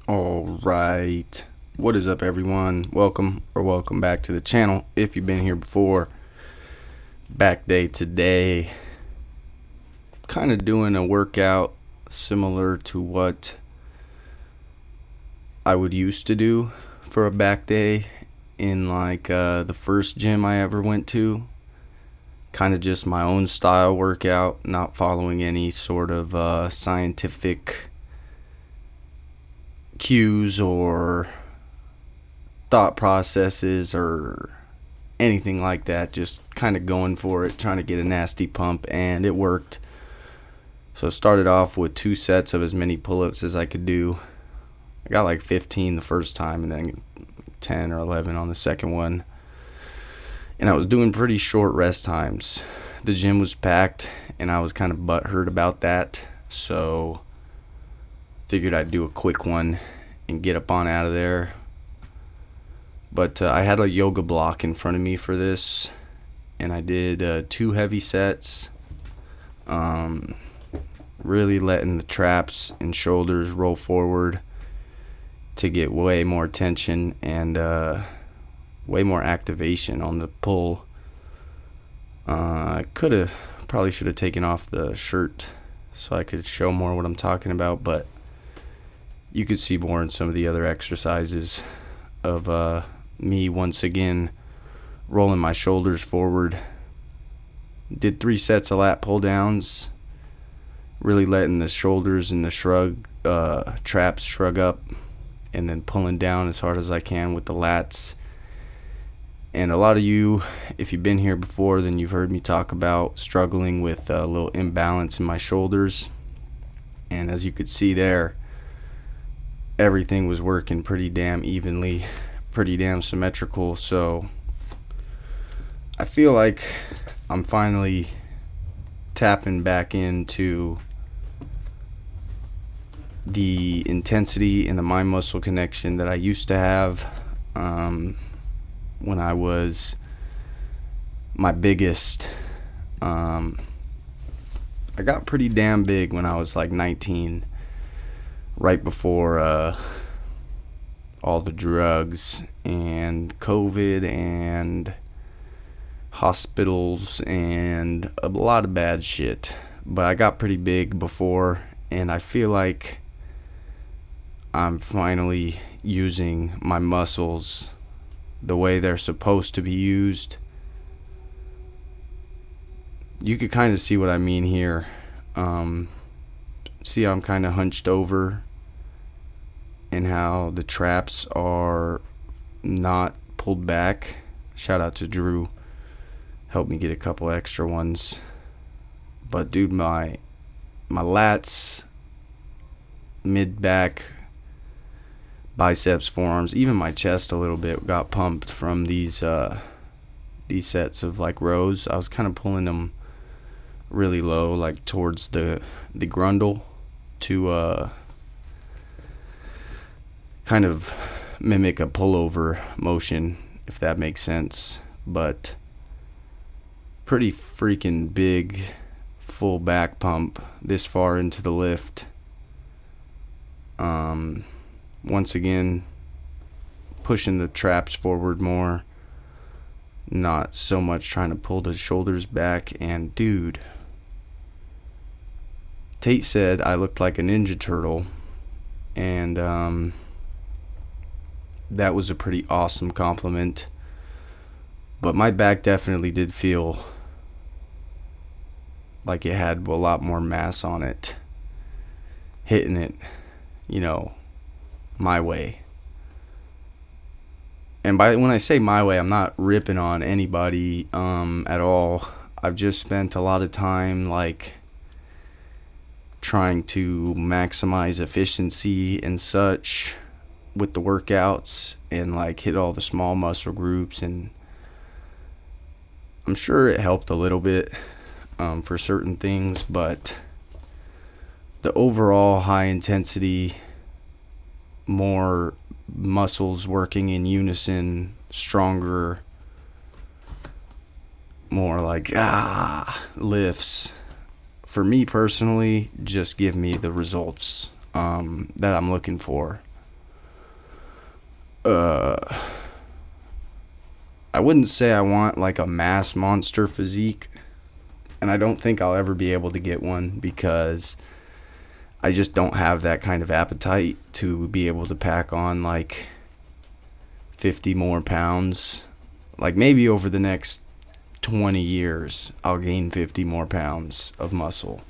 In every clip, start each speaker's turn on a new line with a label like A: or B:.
A: All right. What is up, everyone? Welcome back to the channel. If you've been here before, back day today. Kind of doing a workout similar to what I would used to do for a back day in the first gym I ever went to. Kind of just my own style workout, not following any sort of scientific cues or thought processes or anything like that. Just kind of going for it, trying to get a nasty pump, and it worked. So I started off with 2 sets of as many pull-ups as I could do. I got like 15 the first time and then 10 or 11 on the second one. And I was doing pretty short rest times. The gym was packed and I was kind of butthurt about that. So figured I'd do a quick one and get up on out of there. But I had a yoga block in front of me for this, and I did 2 heavy sets. Really letting the traps and shoulders roll forward to get way more tension and way more activation on the pull. I probably should have taken off the shirt so I could show more what I'm talking about, but you could see more in some of the other exercises of me once again rolling my shoulders forward. Did 3 sets of lat pull downs, really letting the shoulders and the traps shrug up, and then pulling down as hard as I can with the lats. And a lot of you, if you've been here before, then you've heard me talk about struggling with a little imbalance in my shoulders. And as you could see there, everything was working pretty damn evenly, pretty damn symmetrical. So I feel like I'm finally tapping back into the intensity and the mind muscle connection that I used to have when I was my biggest. I got pretty damn big when I was like 19, right before all the drugs and COVID and hospitals and a lot of bad shit. But I got pretty big before, and I feel like I'm finally using my muscles the way they're supposed to be used. You could kind of see what I mean here. See how I'm kind of hunched over and how the traps are not pulled back. Shout out to Drew, helped me get a couple extra ones. But dude, my lats, mid back, biceps, forearms, even my chest a little bit got pumped from these sets of like rows. I was kind of pulling them really low, like towards the grundle, to kind of mimic a pullover motion, if that makes sense. But pretty freaking big full back pump this far into the lift. Once again, pushing the traps forward more, not so much trying to pull the shoulders back. And dude, Tate said I looked like a Ninja Turtle, and that was a pretty awesome compliment. But my back definitely did feel like it had a lot more mass on it, hitting it, my way. And when I say my way, I'm not ripping on anybody at all. I've just spent a lot of time trying to maximize efficiency and such with the workouts, and hit all the small muscle groups, and I'm sure it helped a little bit for certain things, but the overall high intensity, more muscles working in unison, stronger, more lifts, for me personally, just give me the results that I'm looking for. uh I wouldn't say I want like a mass monster physique, and I don't think I'll ever be able to get one because I just don't have that kind of appetite to be able to pack on like 50 more pounds. Like maybe over the next 20 years I'll gain 50 more pounds of muscle.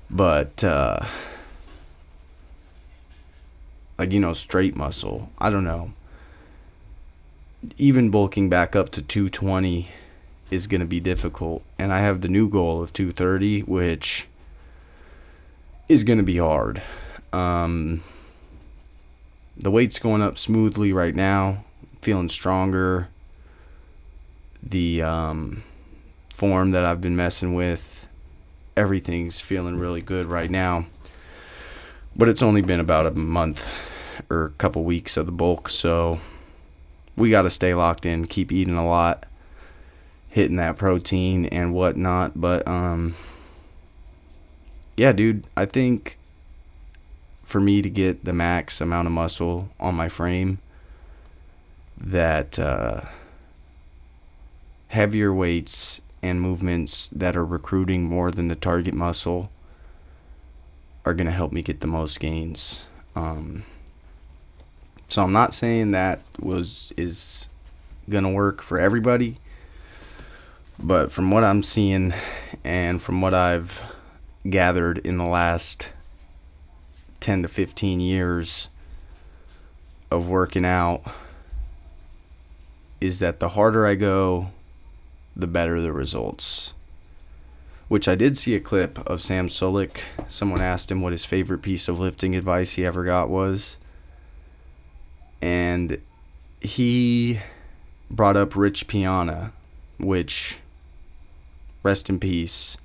A: But like, straight muscle, I don't know. Even bulking back up to 220 is going to be difficult, and I have the new goal of 230, which is going to be hard. The weight's going up smoothly right now, feeling stronger. The form that I've been messing with, everything's feeling really good right now. But it's only been about a month or a couple weeks of the bulk, so we got to stay locked in, keep eating a lot, hitting that protein and whatnot. But yeah, dude, I think for me to get the max amount of muscle on my frame, that heavier weights and movements that are recruiting more than the target muscle are going to help me get the most gains. So I'm not saying that is going to work for everybody, but from what I'm seeing and from what I've gathered in the last 10 to 15 years of working out, is that the harder I go, the better the results. Which I did see a clip of Sam Solik. Someone asked him what his favorite piece of lifting advice he ever got was, and he brought up Rich Piana, which, rest in peace.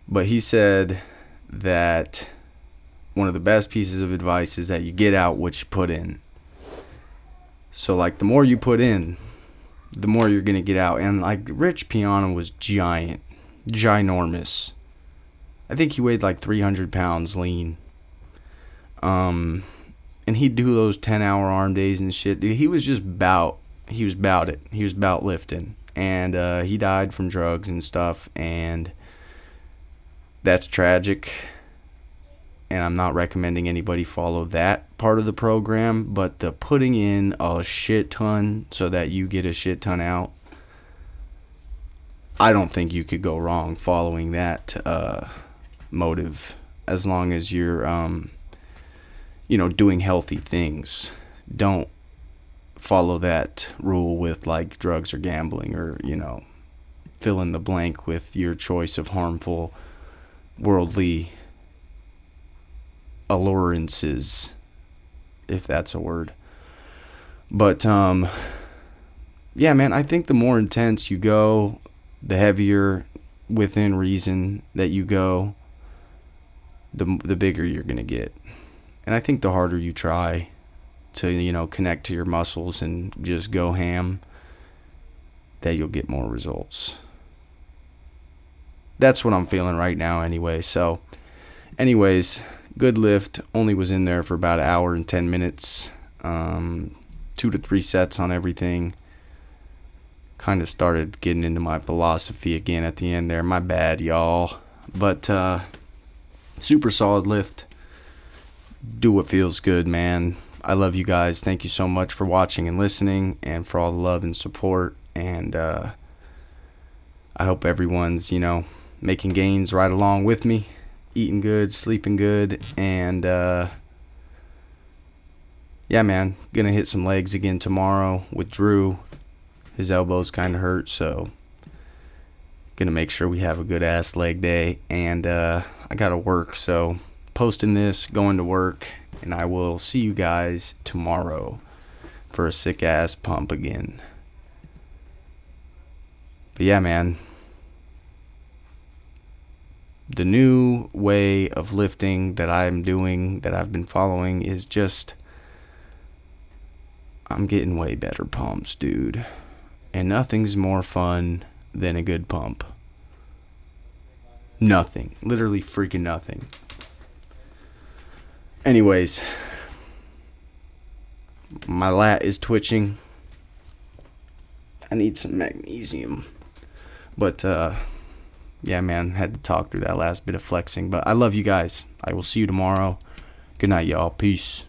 A: But he said that one of the best pieces of advice is that you get out what you put in. So like the more you put in, the more you're gonna get out. And like Rich Piana was ginormous. I think he weighed like 300 pounds lean. And he'd do those 10-hour arm days and shit. Dude, he was about it. He was about lifting. And he died from drugs and stuff, and that's tragic. And I'm not recommending anybody follow that part of the program, but the putting in a shit ton so that you get a shit ton out, I don't think you could go wrong following that motive, as long as you're doing healthy things. Don't follow that rule with like drugs or gambling, or fill in the blank with your choice of harmful worldly allurances, if that's a word. But yeah, man, I think the more intense you go, the heavier within reason that you go, the bigger you're gonna get. And I think the harder you try to connect to your muscles and just go ham, that you'll get more results. That's what I'm feeling right now anyway. So anyways, good lift. Only was in there for about an hour and 10 minutes. 2 to 3 sets on everything. Kind of started getting into my philosophy again at the end there. My bad, y'all. But super solid lift. Do what feels good, man. I love you guys. Thank you so much for watching and listening, and for all the love and support. And I hope everyone's, making gains right along with me. Eating good, sleeping good, and yeah, man, gonna hit some legs again tomorrow with Drew. His elbows kind of hurt, so gonna make sure we have a good ass leg day. And I gotta work, so posting this, going to work, and I will see you guys tomorrow for a sick ass pump again. But yeah, man, the new way of lifting that I'm doing, that I've been following, is just, I'm getting way better pumps, dude. And nothing's more fun than a good pump. Nothing. Literally freaking nothing. Anyways, My lat is twitching. I need some magnesium. But yeah, man, had to talk through that last bit of flexing. But I love you guys. I will see you tomorrow. Good night, y'all. Peace.